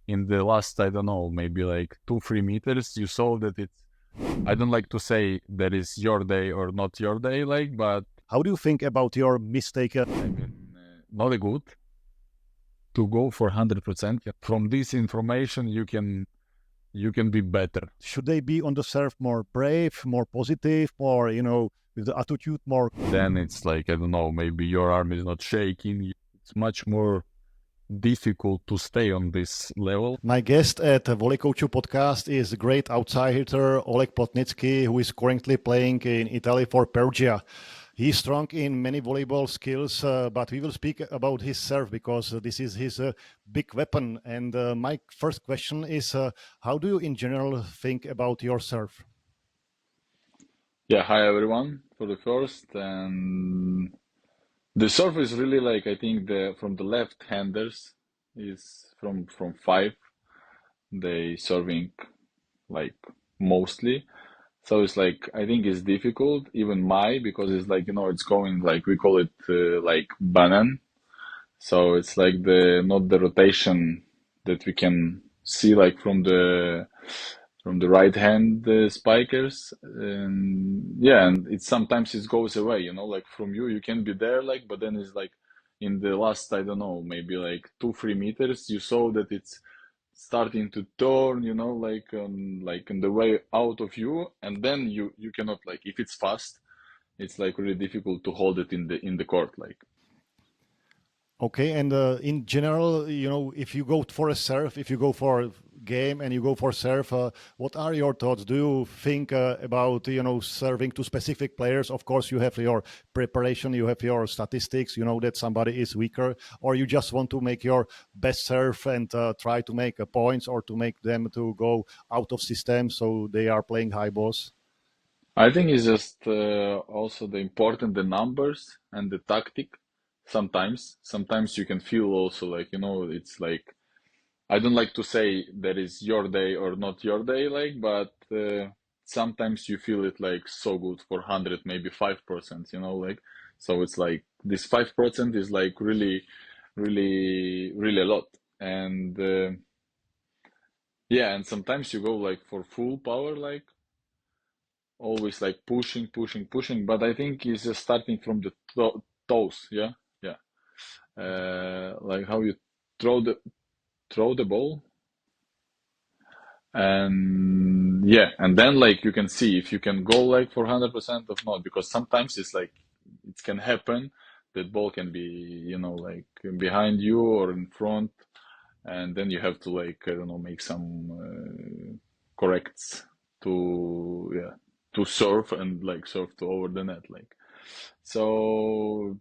in the last, I don't know, maybe like 2-3 meters, you saw that it's, I don't like to say that is your day or not your day, like, but How do you think about your mistake? I mean, not a good to go for 100%. From this information, you can be better. Should they be on the serve more brave, more positive, more, with the attitude more? Then it's like, I don't know, maybe your arm is not shaking. It's much more difficult to stay on this level. My guest at the VolleyCountry podcast is great outside hitter Oleh Plotnytskyi, who is currently playing in Italy for Perugia. He's strong in many volleyball skills, but we will speak about his serve because this is his big weapon. And my first question is, how do you in general think about your serve? Yeah, hi everyone for the first. And the serve is really like, I think the from the left-handers is from five, they serving like mostly. So it's like, I think it's difficult, even my, because it's like, it's going like, we call it like banan. So it's like the, not the rotation that we can see like from the right hand spikers. And yeah, and it sometimes it goes away, like from you can be there, like, but then it's like in the last, I don't know, maybe like 2-3 meters, you saw that it's starting to turn, like in the way out of you, and then you cannot, like, if it's fast, it's like really difficult to hold it in the court, like. Okay, and in general, if you go for a serve, if you go for a game and you go for serve, what are your thoughts? Do you think about, serving to specific players? Of course, you have your preparation, you have your statistics, you know that somebody is weaker, or you just want to make your best serve and try to make points or to make them to go out of system so they are playing high balls? I think it's just also the important the numbers and the tactic. Sometimes you can feel also like, it's like, I don't like to say that is your day or not your day, like, but sometimes you feel it like so good for 100, maybe 5%, like, so it's like this 5% is like really, really, really a lot. And yeah, and sometimes you go like for full power, like always like pushing, pushing, pushing, but I think it's just starting from the toes, yeah, yeah, like how you throw the ball. And yeah, and then like you can see if you can go like for 100% of not, because sometimes it's like it can happen that ball can be, like behind you or in front, and then you have to, like, I don't know, make some corrects to, yeah, to serve and like serve to over the net, like. So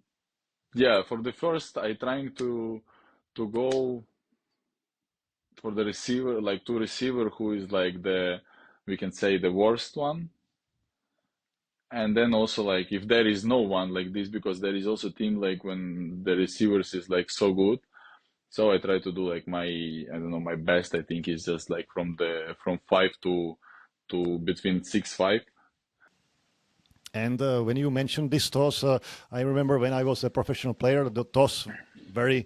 yeah, for the first I trying to go for the receiver, like to receiver who is like the, we can say the worst one. And then also like if there is no one like this, because there is also team like when the receivers is like so good. So I try to do like my, I don't know, my best I think is just like from five to between 6-5. And when you mentioned this toss, I remember when I was a professional player, the toss very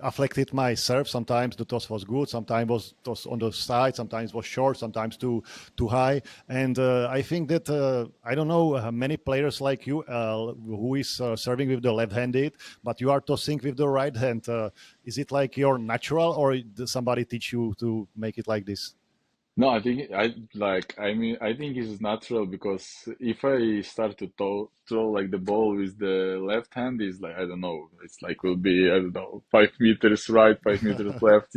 affected my serve. Sometimes the toss was good, sometimes was toss on the side, sometimes was short, sometimes too high. And I think that I don't know many players like you who is serving with the left-handed, but you are tossing with the right hand. Is it like your natural, or did somebody teach you to make it like this? No, I think I mean, I think it's natural, because if I start to throw like the ball with the left hand, is like, I don't know, it's like will be, I don't know, 5 meters right, 5 meters left,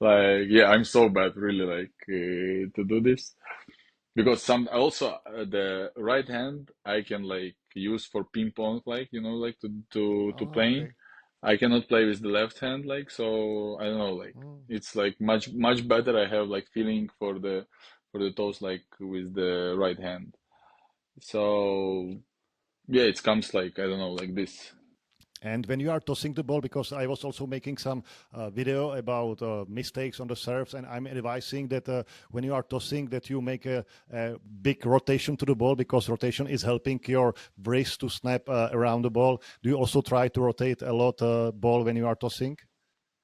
like, yeah, I'm so bad really, like, to do this, because some also the right hand I can like use for ping pong, like, like to Oh, playing. okay. I cannot play with the left hand, like, so I don't know, like it's like much better. I have like feeling for the toes like with the right hand. So yeah, it comes like, I don't know, like this. And when you are tossing the ball, because I was also making some video about mistakes on the serves, and I'm advising that when you are tossing, that you make a big rotation to the ball, because rotation is helping your wrist to snap around the ball. Do you also try to rotate a lot ball when you are tossing?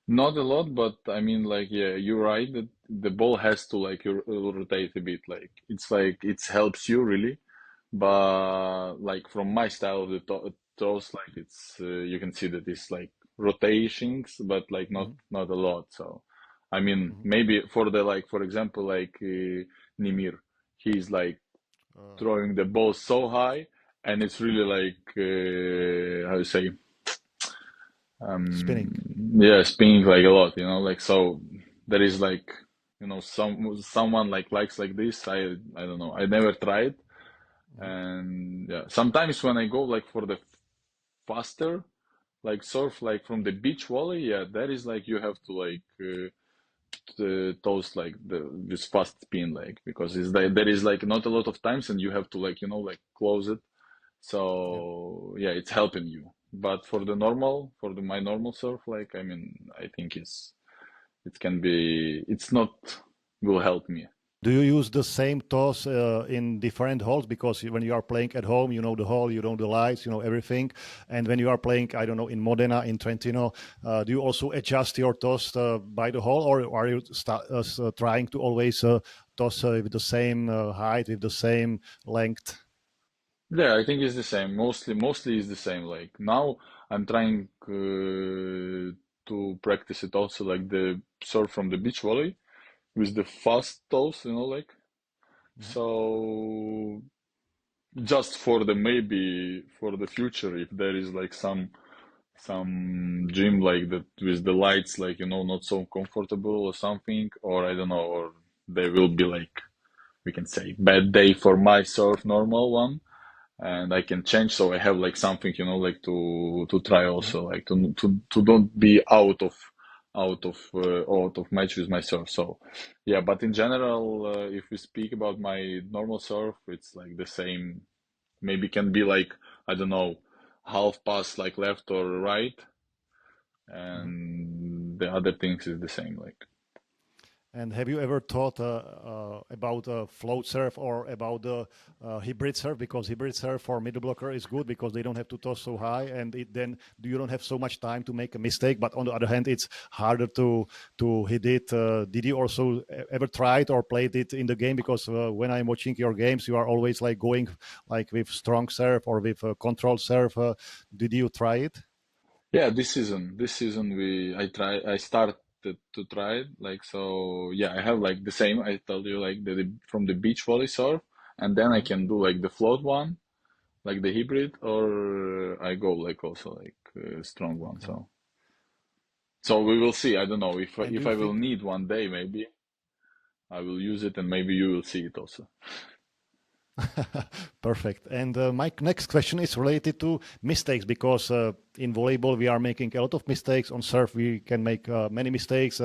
Not a lot, but I mean, like, yeah, you're right that the ball has to like rotate a bit. Like it helps you really, but like from my style of the toss, like you can see that it's like rotations, but like Hmm. not a lot. So, I mean, Hmm. maybe for the like for example, like Nimir, he's like Uh, throwing the ball so high, and it's really like how you say um Spinning. yeah, spinning like a lot, like so there is like someone like likes like this. I don't know, I never tried. Hmm. And yeah, sometimes when I go like for the faster like surf like from the beach volley, yeah, that is like you have to like toast like this fast spin, like because it's like there is like not a lot of times and you have to like like close it. Yeah. So yeah, it's helping you. But for my normal surf, like I mean, I think it can be, it's not will help me. Do you use the same toss in different halls? Because when you are playing at home, you know the hall, you know the lights, you know everything. And when you are playing, I don't know, in Modena, in Trentino, do you also adjust your toss by the hall, or are you trying to always toss with the same height, with the same length? Yeah, I think it's the same. Mostly it's the same. Like now, I'm trying to practice it also, like the surf from the beach volley with the fast toes, like Mhm. so. Just for the maybe for the future, if there is like some gym like that with the lights, like not so comfortable or something, or I don't know, or there will be like, we can say, bad day for my surf normal one, and I can change, so I have like something, like to try Mhm. also, like to don't be out of match with my surf. So yeah, but in general, if we speak about my normal surf, it's like the same. Maybe can be like, I don't know, half pass like left or right, Mhm. and the other things is the same. Like, And have you ever thought about float surf or about the hybrid surf? Because hybrid surf for middle blocker is good because they don't have to toss so high, and then you don't have so much time to make a mistake. But on the other hand, it's harder to hit it. Did you also ever try it or played it in the game? Because when I'm watching your games, you are always like going like with strong surf or with control surf. Did you try it? yeah, this season I started to try it. Like, so yeah, I have like the same. I told you, like from the beach volley surf, and then I Mhm. can do like the float one, like the hybrid, or I go like also like strong one. Okay. So we will see. I don't know if And do if you I will think? need one day, maybe I will use it, and maybe you will see it also. Perfect. And my next question is related to mistakes because in volleyball we are making a lot of mistakes. On surf we can make many mistakes.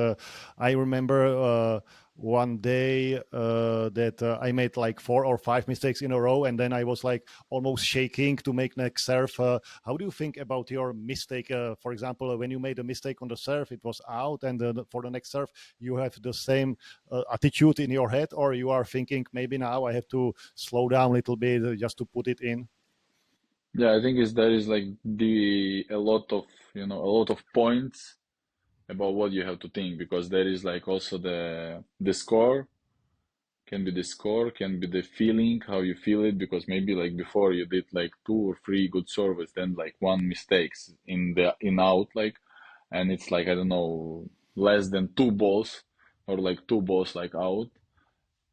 I remember one day that I made like 4 or 5 mistakes in a row, and then I was like almost shaking to make next surf. How do you think about your mistake? For example, when you made a mistake on the surf, it was out, and for the next surf you have the same attitude in your head, or you are thinking maybe now I have to slow down a little bit just to put it in. Yeah, I think there is like the a lot of points about what you have to think, because there is like also the score, can be the feeling, how you feel it, because maybe like before you did like two or three good serves, then like one mistakes in out, like, and it's like, I don't know, less than two balls, or like two balls like out,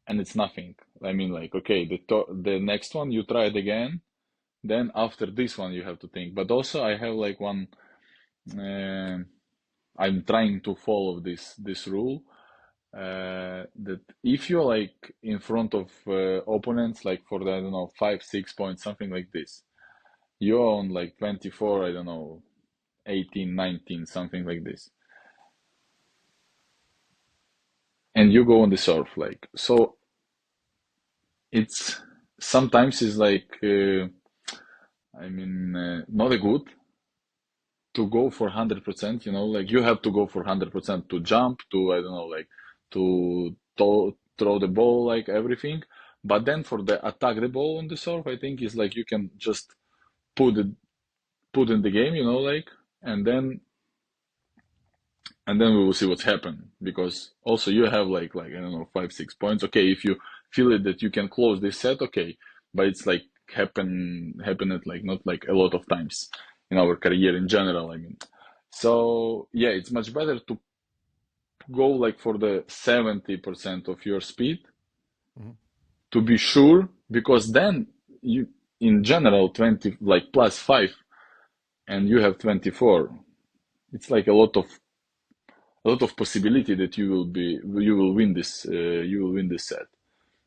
and it's nothing. I mean, like, okay, the next one you try it again, then after this one you have to think. But also I have like one, uh, I'm trying to follow this rule, that if you're like in front of opponents, like for the, I don't know, 5 6 points, something like this, you're on like 24, I don't know, 18 19, something like this, and you go on the serve, like, so it's sometimes it's like, I mean, not a good to go for 100%, like you have to go for 100% to jump, to, I don't know, like to throw the ball, like everything. But then for the attack the ball on the serve, I think is like you can just put it put in the game, like, and then and then we will see what's happened. Because also you have like I don't know 5 6 points. Okay, if you feel it that you can close this set, okay, but it's like happened like not like a lot of times in our career in general. I mean, so yeah, it's much better to go like for the 70% of your speed Mhm. to be sure, because then you in general 20 like plus 5 and you have 24, it's like a lot of possibility that you will win this set.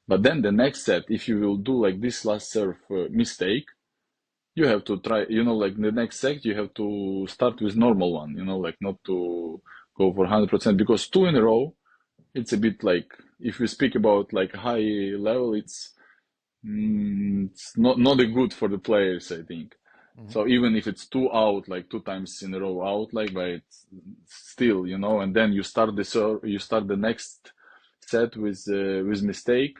But then the next set, if you will do like this last serve mistake, you have to try, like the next set you have to start with normal one, like not to go for 100%, because two in a row, it's a bit like, if we speak about like high level, it's not a good for the players, I think. Mhm. So even if it's two out, like two times in a row out, like, but it's still, and then you start the next set with mistake.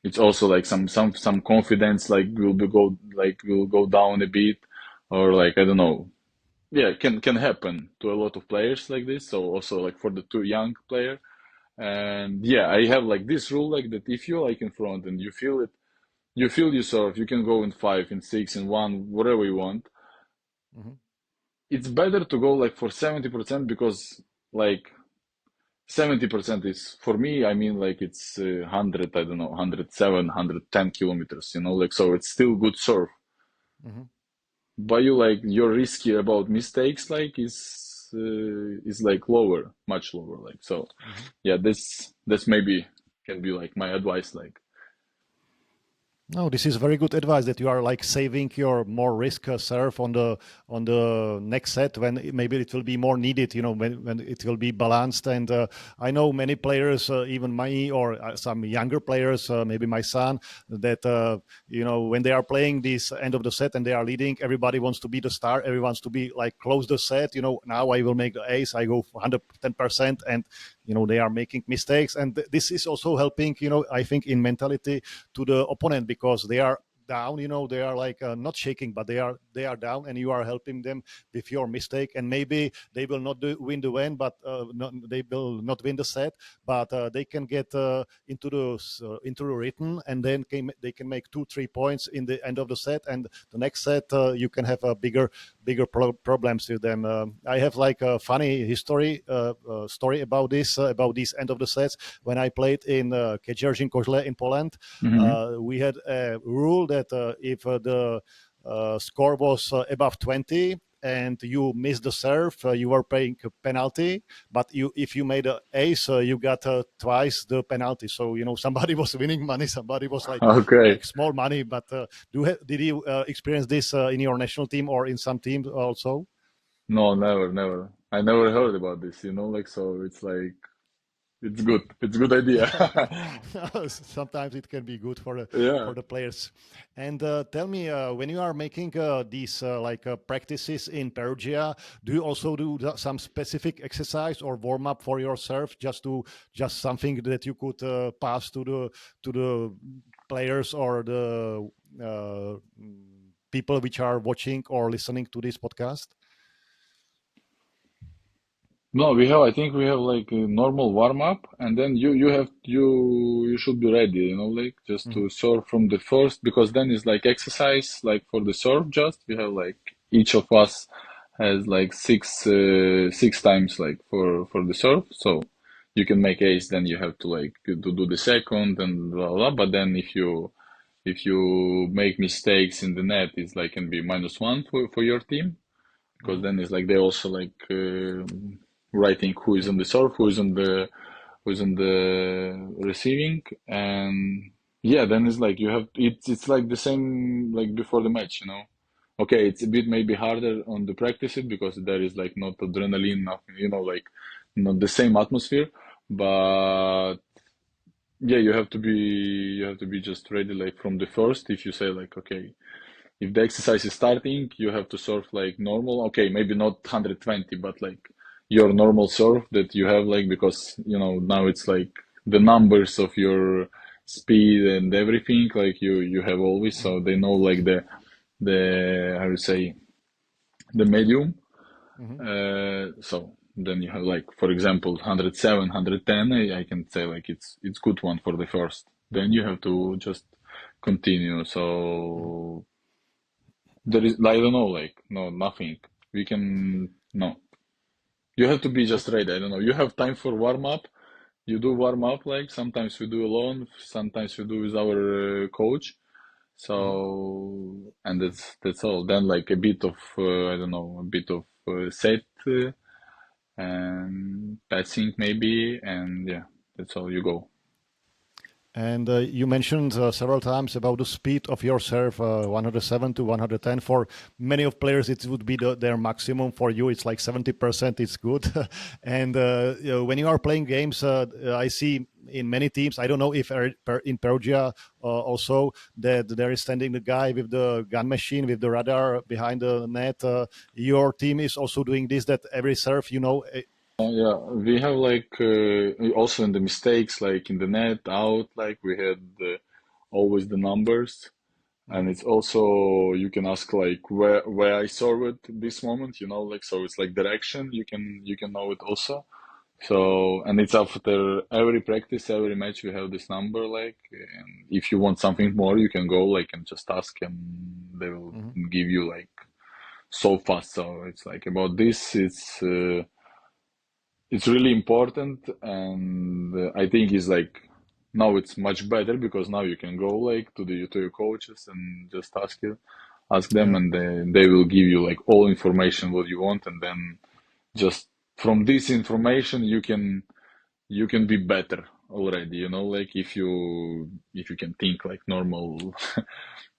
It's also like some confidence, like will go down a bit, or like I don't know. Yeah, can happen to a lot of players like this. So also like for the two young player, and yeah, I have like this rule, like that if you're like in front and you feel it, you feel yourself, you can go in five, in six, in one, whatever you want. Mhm. It's better to go like for 70%, because like 70% is for me, I mean, like it's 100, I don't know, 107, 110 kilometers, like, so it's still good surf. Mhm. But you're risky about mistakes, like is like lower, much lower, like, so Mhm. yeah, this maybe can be like my advice, like. No, this is very good advice that you are like saving your more risk serve on the next set when maybe it will be more needed. When it will be balanced. And I know many players, even me or some younger players, maybe my son, that when they are playing this end of the set and they are leading, everybody wants to be the star. Everyone wants to be like close the set. Now I will make the ace. I go 110%, and they are making mistakes, and this is also helping. I think in mentality to the opponent, because they are down. They are like not shaking, but they are down, and you are helping them with your mistake, and maybe they will not win the win, but they will not win the set, but they can get into the written, and then they can make 2 3 points in the end of the set, and the next set you can have a bigger problems with them. I have like a funny story about this end of the sets. When I played in Koźle in Poland, Hmm. we had a rule that if the score was above 20 and you missed the serve, you were paying a penalty. But if you made an ace, you got twice the penalty. So somebody was winning money, somebody was Okay. like small money. But did you experience this in your national team or in some teams also? No, never. I never heard about this, like, so it's like, it's good idea. Sometimes it can be good Yeah. for the players. And tell me, when you are making these practices in Perugia, do you also do some specific exercise or warm up for yourself, just something that you could pass to the players or the uh, people which are watching or listening to this podcast? No, I think we have like a normal warm up, and then you should be ready, like just Hmm. to serve from the first, because then it's like exercise, like for the serve. Just we have like each of us has like six times like for the serve, so you can make ace. Then you have to like to do the second and blah blah. But then if you make mistakes in the net, it's like can be -1 for your team, because Hmm. then it's like they also like writing who is on the serve, who's on the receiving, and yeah, then it's like you have it's like the same like before the match, Okay, it's a bit maybe harder on the practice it, because there is like not adrenaline, nothing, like not the same atmosphere, but yeah, you have to be just ready like from the first. If you say like, okay, if the exercise is starting, you have to surf like normal. Okay, maybe not 120, but like your normal surf that you have, like, because now it's like the numbers of your speed and everything, like you have always, Hmm. so they know like the how to say, the medium. Hmm. So then you have like, for example, 107, 110. I can say like it's good one for the first. Then you have to just continue. Mhm. So there is, I don't know, like no, nothing. We can no. You have to be just Okay. ready. I don't know. You have time for warm up. You do warm up, like sometimes we do alone, sometimes we do with our coach. Mhm. So, and that's all. Then like a bit of I don't know, a bit of set and passing maybe, and yeah, that's all. You go. And you mentioned several times about the speed of your serve, 107 to 110. For many of players, it would be their maximum. For you, it's like 70%. It's good. And when you are playing games, I see in many teams. I don't know if in Perugia also that there is standing the guy with the gun machine with the radar behind the net. Your team is also doing this. That every serve, Yeah, we have like also in the mistakes, like in the net out, like we had always the numbers. And Mhm. it's also you can ask like where I saw it this moment, like so it's like direction. You can know it also. So and it's after every practice, every match we have this number like, and if you want something more, you can go like and just ask, and they will Mhm. give you like so fast. So it's like about this. It's really important, and I think it's like now it's much better because now you can go like to your coaches and just ask them, Yeah. and they will give you like all information what you want, and then just from this information you can be better already, like if you can think like normal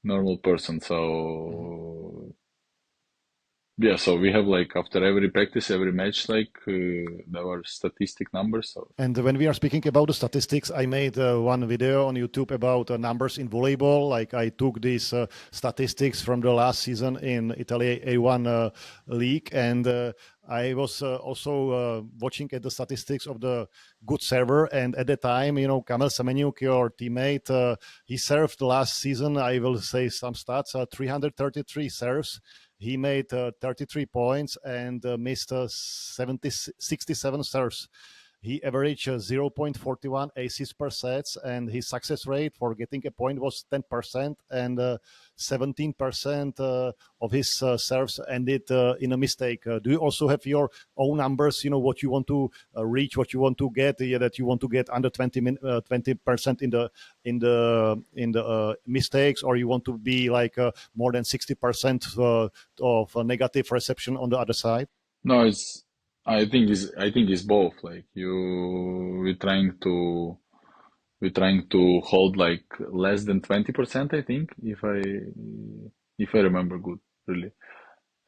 normal person. Mhm. So yeah, so we have like after every practice, every match, like our statistic numbers. So And when we are speaking about the statistics, I made one video on YouTube about numbers in volleyball. Like I took these statistics from the last season in Italy A1 league, and I was also watching at the statistics of the good server. And at the time, Kamil Semenyuk, your teammate, he served last season. I will say some stats: 333 serves. He made 33 points and missed 67 serves. He averaged 0.41 aces per sets, and his success rate for getting a point was 10%, and 17% of his serves ended in a mistake. Do you also have your own numbers? What you want to reach, what you want to get, that you want to get under 20% in the mistakes, or you want to be like more than 60% of negative reception on the other side? no, I think it's both. Like we're trying to hold like less than 20%, I think, if I remember good, really.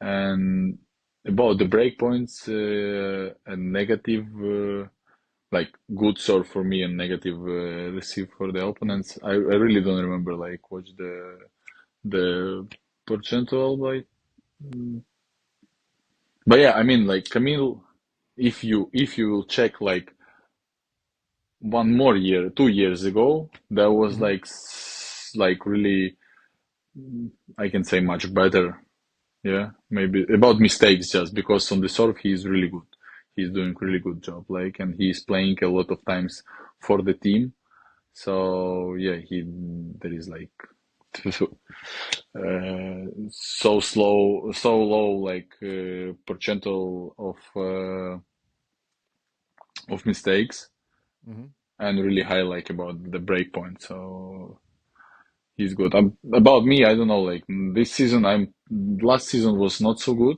And about the breakpoints, and negative, like good serve for me and negative receive for the Mhm. opponents. I really don't remember like what's the percentual, but yeah, I mean like Camille, if you will check like one more year, 2 years ago, that was Mhm. like like really, I can say much better. Yeah, maybe about mistakes, just because on the serve he's really good. He's doing really good job, like, and he's playing a lot of times for the team. So yeah, he there is like so slow, so low, like percentage of mistakes, Mhm. and really high like about the break point. So he's good. About me, I don't know. Like this season, last season was not so good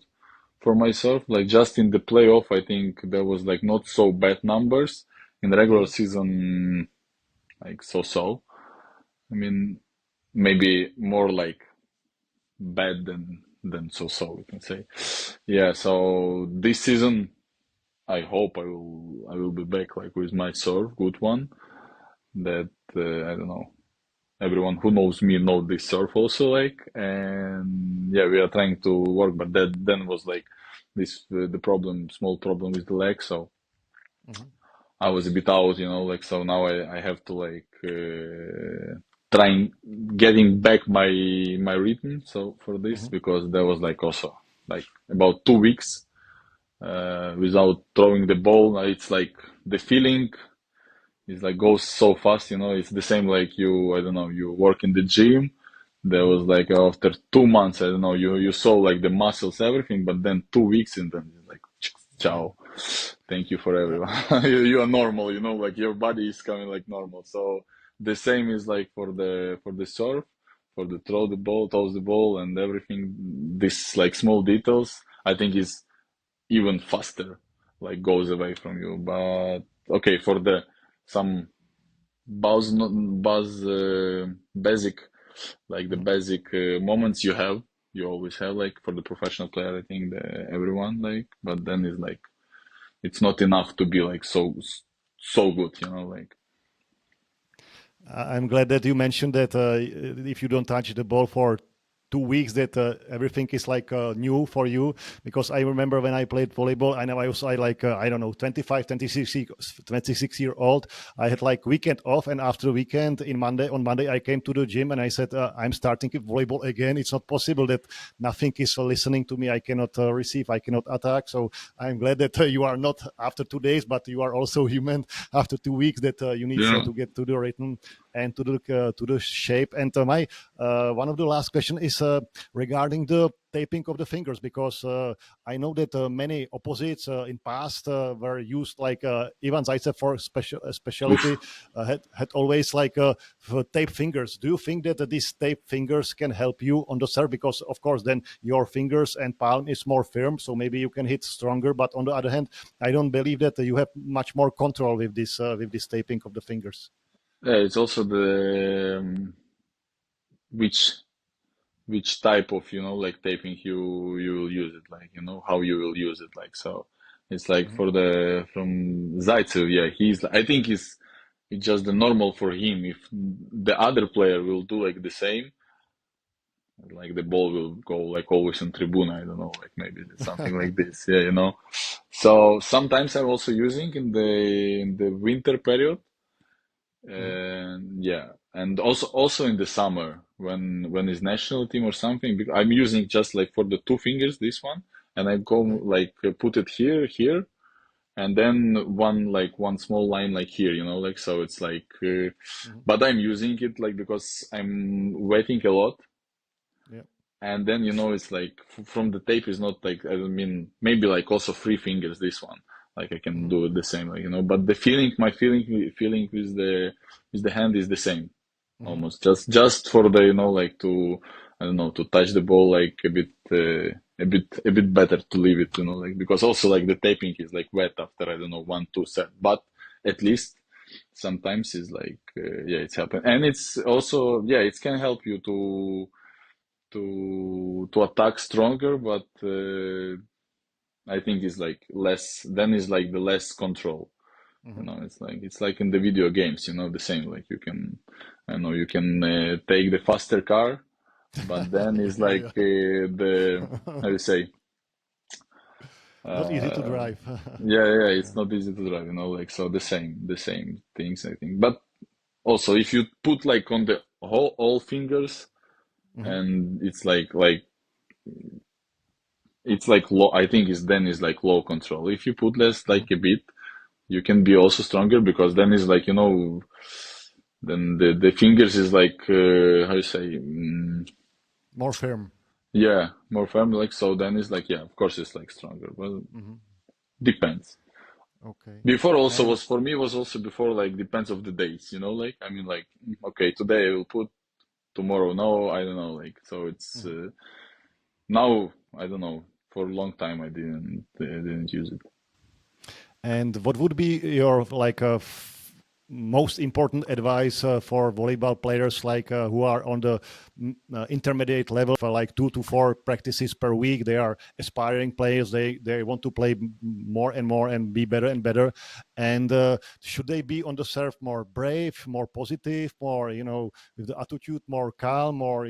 for myself. Like just in the playoff, I think there was like not so bad numbers. In the regular Mhm. season, like so. I mean, maybe more like bad than so. We can say. Yeah. So this season, I hope I will be back like with my serve, good one. That I don't know. Everyone who knows me know this surf also, like, and yeah, we are trying to work, but that then was like this the problem, small problem with the leg. So Mhm. I was a bit out, like, so now I have to like trying getting back my rhythm. So for this, Mhm. because there was like also like about 2 weeks without throwing the ball. It's like the feeling is like goes so fast, you know. It's the same like you, I don't know, you work in the gym. There Hmm. was like after 2 months, I don't know, you saw like the muscles, everything, but then 2 weeks and then it's like Yeah. ciao, thank you for Uh, everyone. You are normal, you know, like your body is coming like normal. So the same is like for the surf, for the throw the ball, toss the ball, and everything. This like small details, I think is even faster, like goes away from you. But okay, for the some buzz basic, like the mhm. basic moments you always have, like for the professional player, I think everyone like, but then it's like it's not enough to be like so good, you know, like I'm glad that you mentioned that if you don't touch the ball for 2 weeks, that everything is like new for you. Because I remember when I played volleyball, I know I was like I don't know 25, 26 year old. I had like weekend off, and after the weekend on Monday I came to the gym and I said I'm starting with volleyball again. It's not possible that nothing is listening to me. I cannot receive. I cannot attack. So I'm glad that you are not after 2 days, but you are also human after 2 weeks. That you need yeah. to get to the rhythm and to the shape. And my one of the last question is regarding the taping of the fingers, because I know that many opposites in past were used like Ivan Zaitsev for specialty Oof. had always like tape fingers. Do you think that these tape fingers can help you on the serve? Because of course then your fingers and palm is more firm, so maybe you can hit stronger. But on the other hand, I don't believe that you have much more control with this taping of the fingers. Yeah, it's also the which which type of, you know, like taping you will use it, like, you know, how you will use it, like. So it's like Mhm. for the from Zaitsev, yeah, I think it's just the normal for him. If the other player will do like the same, like the ball will go like always on tribuna, I don't know, like maybe something like this, yeah, you know. So sometimes I'm also using in the winter period, Mhm. and yeah, and also in the summer when it's national team or something, because I'm using just like for the two fingers this one, and I go Okay. like put it here, and then one small line like here, you know, like so it's like, Mhm. but I'm using it like because I'm waiting a lot, Yeah. and then you know it's like from the tape is not like, I mean maybe like also three fingers this one, like I can Mhm. do it the same, like, you know, but the feeling with the hand is the same, Mhm. almost just for the, you know, like to, I don't know, to touch the ball like a bit better to leave it, you know, like because also like the taping is like wet after, I don't know, 1 2 set, but at least sometimes it's like yeah, it's happened, and it's also, yeah, it can help you to attack stronger, but I think it's like less, then is like the less control, you Mhm. know. It's like in the video games, you know, the same, like you can, I know you can take the faster car, but then it's Yeah, like yeah. the, how you say, Not easy to uh drive. yeah, it's Yeah. not easy to drive, you know, like so the same things, I think. But also if you put like on the whole all fingers, Mhm. and it's like low, I think is then is like low control. If you put less, like Mhm. a bit, you can be also stronger, because then is like, you know, then the fingers is like how you say, More firm. yeah, more firm, like so then it's like, yeah, of course it's like stronger. Well, Mhm. depends. Okay. Before also And was, for me was also before, like depends of the days, you know, like I mean like, okay, today I will put, tomorrow no, I don't know, like so it's mhm. now I don't know, for a long time I didn't use it. And what would be your like most important advice for volleyball players like who are on the intermediate level for like 2 to 4 practices per week? They are aspiring players. They want to play more and more and be better and better. And should they be on the serve more brave, more positive, more with the attitude, more calm, or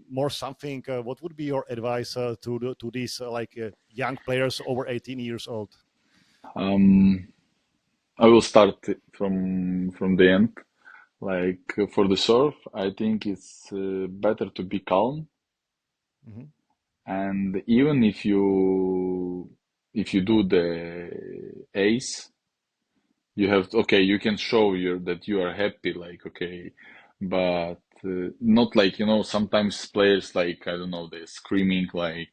more something? What would be your advice to these young players over 18 years old? um I will start from the end. Like for the surf, I think it's better to be calm, Mhm. and even if you if you do the ace, you have to, okay, you can show your that you are happy, like okay, but not like, sometimes players like, I don't know, they're screaming like,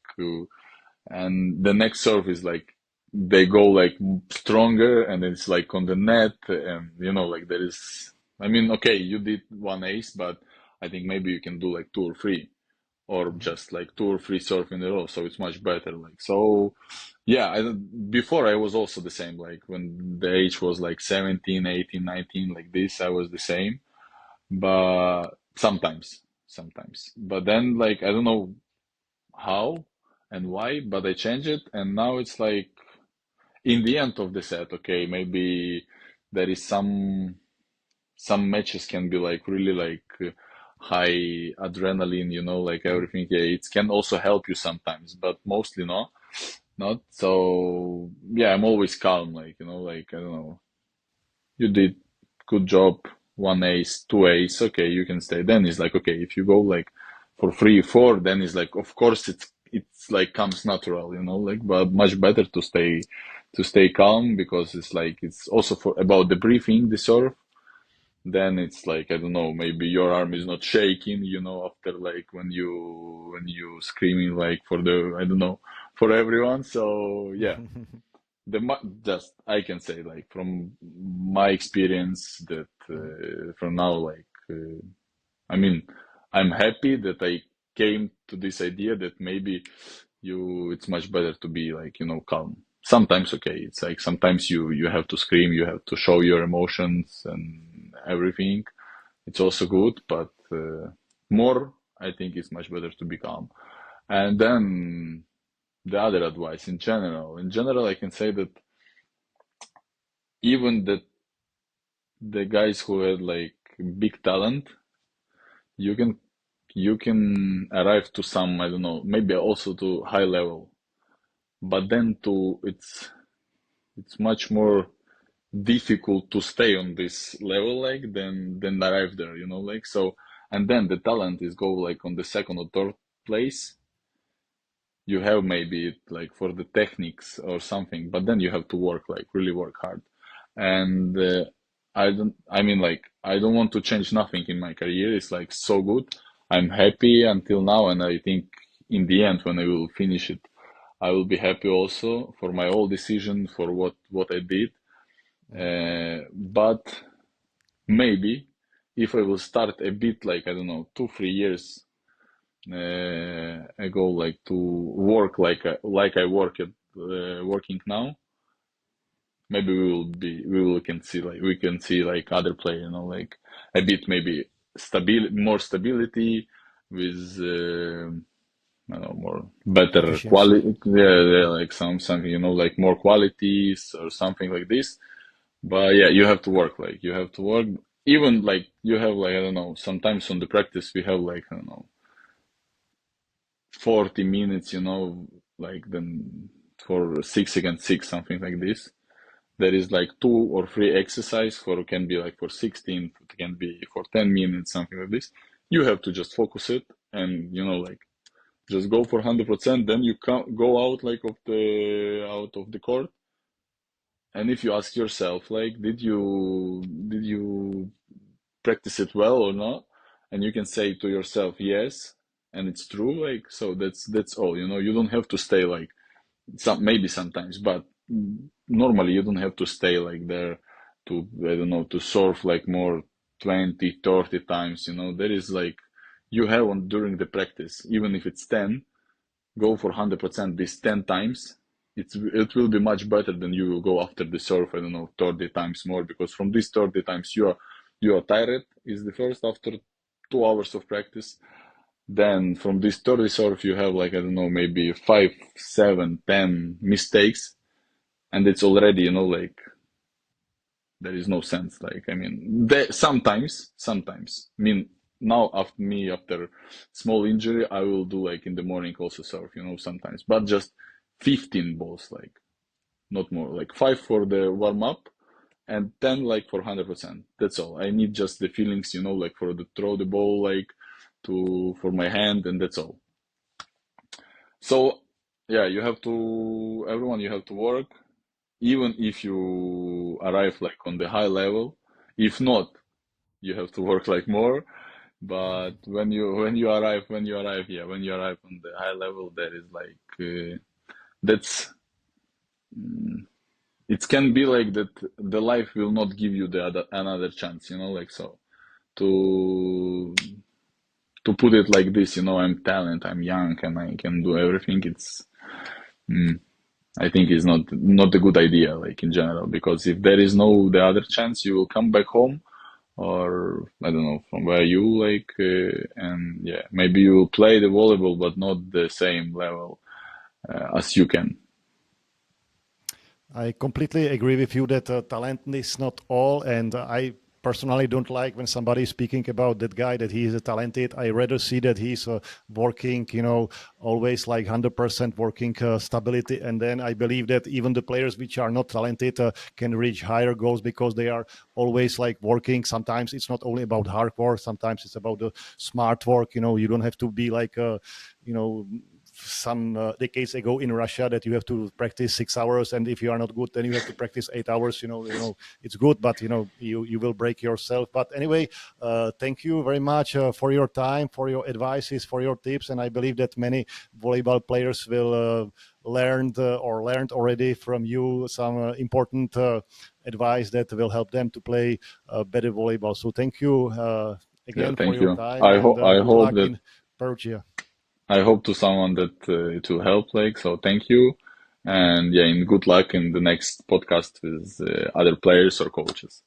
and the next serve is like they go like stronger, and it's like on the net, and like there is. I mean, okay, you did one ace, but I think maybe you can do like two or three, or Mhm. just like two or three serve in a row, so it's much better. Like so, yeah. Before I was also the same. Like when the age was like 17, 18, 19, like this, I was the same. But sometimes. But then like I don't know how and why, but I changed it, and now it's like in the end of the set, okay, maybe there is some matches can be like really like high adrenaline, like Mhm. everything. Yeah, it can also help you sometimes, but mostly not. So yeah, I'm always calm, like like I don't know, you did good job, one ace, two ace, okay, you can stay. Then it's like okay, if you go like for three, four, then it's like of course it's like comes natural, like but much better to stay calm, because it's like it's also for about the breathing, the serve. Then it's like I don't know, maybe your arm is not shaking, after like when you screaming like for the I don't know, for everyone. So yeah, just I can say like from my experience that Mhm. from now like I mean I'm happy that I came to this idea that maybe it's much better to be like calm. Sometimes okay, it's like sometimes you have to scream, you have to show your emotions and everything. It's also good, but more I think it's much better to be calm. And then the other advice in general I can say that even the guys who had like big talent, you can you can arrive to some, I don't know, maybe also to high level, but then to it's much more difficult to stay on this level like than arrive there, like so. And then the talent is go like on the second or third place. You have maybe like for the techniques or something, but then you have to work like really work hard. And I don't want to change nothing in my career. It's like so good. I'm happy until now, and I think in the end when I will finish it, I will be happy also for my whole decision for what I did. Mhm. But maybe if I will start a bit like I don't know 2 3 years ago, like to work like I working now, maybe we can see like other player, like a bit maybe more stability with I don't know, more better Efficiency. quality, yeah, yeah, like something, like more qualities or something like this. But yeah, you have to work. Even like you have like I don't know. Sometimes on the practice we have like I don't know 40 minutes, like then for 6 against 6, something like this. There is like two or three exercise for can be like for 16, it can be for 10 minutes, something like this. You have to just focus it and like just go for 100%. Then you can't go out of the court. And if you ask yourself, like, did you practice it well or not? And you can say to yourself, yes, and it's true. Like, so that's all. You don't have to stay like maybe sometimes, but normally you don't have to stay like there to I don't know to surf like more 20, 30 times. There is like you have on during the practice, even if it's 10, go for 100% this 10 times. It will be much better than you will go after the surf, I don't know, 30 times more, because from these 30 times you are tired is the first after 2 hours of practice. Then from this 30 surf you have like I don't know maybe 5, 7, 10 mistakes, and it's already like there is no sense. Like I mean, sometimes. I mean, now after small injury, I will do like in the morning also surf, sometimes, but just 15 balls, like not more, like five for the warm up and 10 like for 100%. That's all. I need just the feelings, like for the throw the ball, like for my hand, and that's all. So yeah, you have to, everyone, you have to work, even if you arrive like on the high level. If not, you have to work like more. But when you arrive on the high level, there is like that's it can be like that. The life will not give you the other another chance, like so. To to put it like this, I'm talent, I'm young, and I can do everything. I think is not a good idea, like in general, because if there is no the other chance, you will come back home, or I don't know from where you like, and yeah, maybe you will play the volleyball, but not the same level as you can. I completely agree with you that talent is not all, and I personally don't like when somebody is speaking about that guy that he is a talented. I rather see that he's working, always like 100% working stability, and then I believe that even the players which are not talented can reach higher goals because they are always like working. Sometimes it's not only about hard work, sometimes it's about the smart work. You don't have to be like you know some decades ago in Russia that you have to practice 6 hours, and if you are not good, then you have to practice 8 hours. It's good, but you will break yourself. But anyway, thank you very much for your time, for your advices, for your tips, and I believe that many volleyball players will learned or learned already from you some important advice that will help them to play better volleyball. So thank you Yeah, again for thank your you. time, I and hope I good hope luck that in Perugia. I hope to someone that it will help. Like so, thank you, and yeah, and good luck in the next podcast with other players or coaches.